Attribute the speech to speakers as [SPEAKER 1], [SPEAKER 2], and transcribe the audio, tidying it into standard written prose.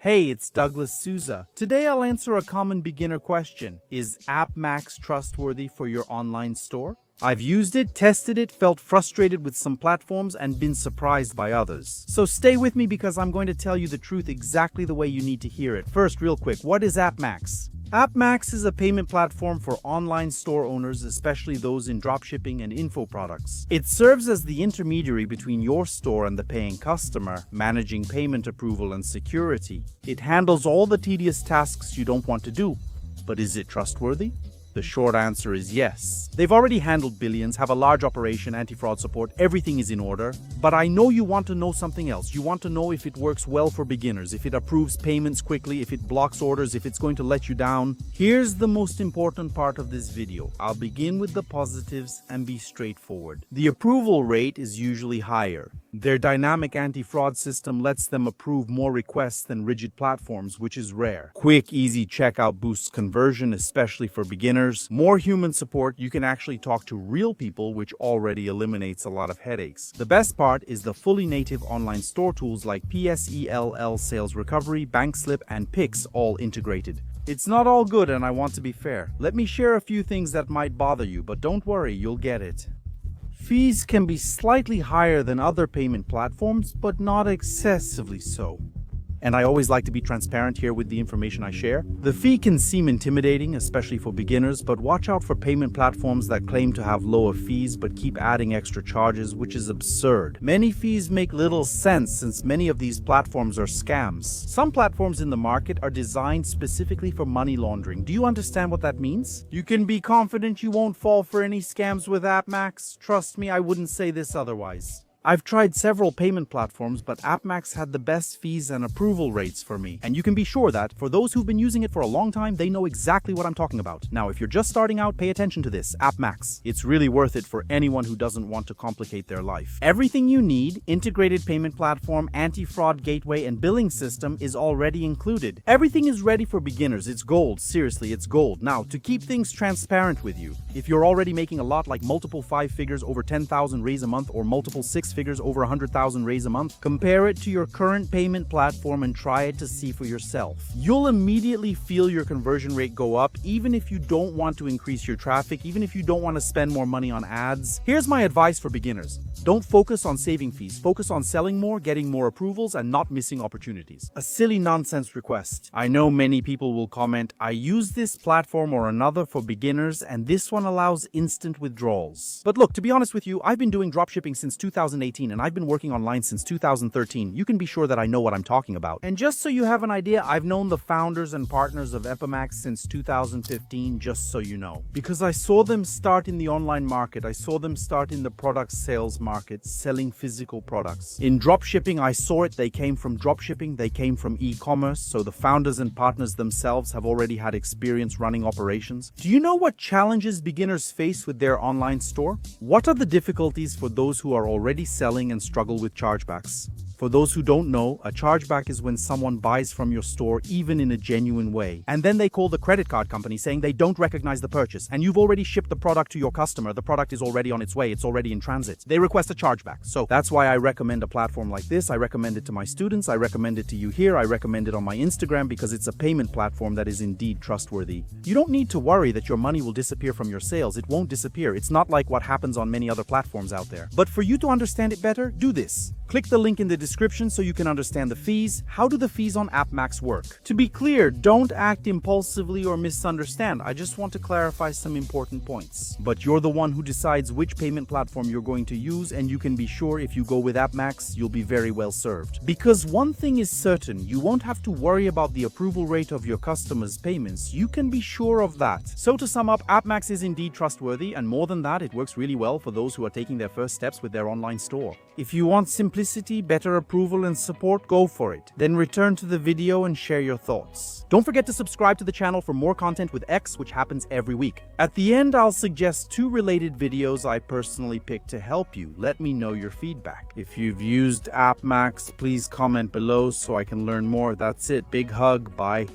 [SPEAKER 1] Hey, it's Douglas Souza. Today I'll answer a common beginner question. Is Appmax trustworthy for your online store? I've used it, tested it, felt frustrated with some platforms, and been surprised by others. So stay with me because I'm going to tell you the truth exactly the way you need to hear it. First, real quick, what is Appmax? Appmax is a payment platform for online store owners, especially those in dropshipping and info products. It serves as the intermediary between your store and the paying customer, managing payment approval and security. It handles all the tedious tasks you don't want to do. But is it trustworthy? The short answer is yes. They've already handled billions, have a large operation, anti-fraud support, everything is in order. But I know you want to know something else. You want to know if it works well for beginners, if it approves payments quickly, if it blocks orders, if it's going to let you down. Here's the most important part of this video. I'll begin with the positives and be straightforward. The approval rate is usually higher. Their dynamic anti-fraud system lets them approve more requests than rigid platforms, which is rare. Quick, easy checkout boosts conversion, especially for beginners. More human support, you can actually talk to real people, which already eliminates a lot of headaches. The best part is the fully native online store tools like PSELL Sales Recovery, Bankslip, and Pix all integrated. It's not all good, and I want to be fair. Let me share a few things that might bother you, but don't worry, you'll get it. Fees can be slightly higher than other payment platforms, but not excessively so. And I always like to be transparent here with the information I share. The fee can seem intimidating, especially for beginners, but watch out for payment platforms that claim to have lower fees but keep adding extra charges, which is absurd. Many fees make little sense since many of these platforms are scams. Some platforms in the market are designed specifically for money laundering. Do you understand what that means? You can be confident you won't fall for any scams with Appmax. Trust me, I wouldn't say this otherwise. I've tried several payment platforms, but Appmax had the best fees and approval rates for me. And you can be sure that, for those who've been using it for a long time, they know exactly what I'm talking about. Now, if you're just starting out, pay attention to this, Appmax. It's really worth it for anyone who doesn't want to complicate their life. Everything you need, integrated payment platform, anti-fraud gateway, and billing system is already included. Everything is ready for beginners. It's gold. Seriously, it's gold. Now, to keep things transparent with you, if you're already making a lot like multiple 5 figures over 10,000 raise a month or multiple 6 figures over 100,000 raise a month, compare it to your current payment platform and try it to see for yourself. You'll immediately feel your conversion rate go up, even if you don't want to increase your traffic, even if you don't want to spend more money on ads. Here's my advice for beginners. Don't focus on saving fees. Focus on selling more, getting more approvals, and not missing opportunities. A silly nonsense request. I know many people will comment, I use this platform or another for beginners, and this one allows instant withdrawals. But look, to be honest with you, I've been doing dropshipping since 2018, and I've been working online since 2013. You can be sure that I know what I'm talking about. And just so you have an idea, I've known the founders and partners of Appmax since 2015, just so you know. Because I saw them start in the online market. I saw them start in the product sales market, selling physical products. In dropshipping, I saw it. They came from dropshipping. They came from e-commerce. So the founders and partners themselves have already had experience running operations. Do you know what challenges beginners face with their online store? What are the difficulties for those who are already selling and struggle with chargebacks? For those who don't know, a chargeback is when someone buys from your store even in a genuine way, and then they call the credit card company saying they don't recognize the purchase, and you've already shipped the product to your customer. The product is already on its way. It's already in transit. They request a chargeback. So that's why I recommend a platform like this. I recommend it to my students. I recommend it to you here. I recommend it on my Instagram because it's a payment platform that is indeed trustworthy. You don't need to worry that your money will disappear from your sales. It won't disappear. It's not like what happens on many other platforms out there. But for you to understand it better, do this. Click the link in the description so you can understand the fees. How do the fees on Appmax work? To be clear, don't act impulsively or misunderstand. I just want to clarify some important points. But you're the one who decides which payment platform you're going to use, and you can be sure if you go with Appmax, you'll be very well served. Because one thing is certain, you won't have to worry about the approval rate of your customers' payments. You can be sure of that. So to sum up, Appmax is indeed trustworthy, and more than that, it works really well for those who are taking their first steps with their online store. If you want simplicity, better approval, and support, go for it. Then return to the video and share your thoughts. Don't forget to subscribe to the channel for more content with X, which happens every week. At the end, I'll suggest 2 related videos I personally picked to help you. Let me know your feedback. If you've used Appmax, please comment below so I can learn more. That's it. Big hug. Bye.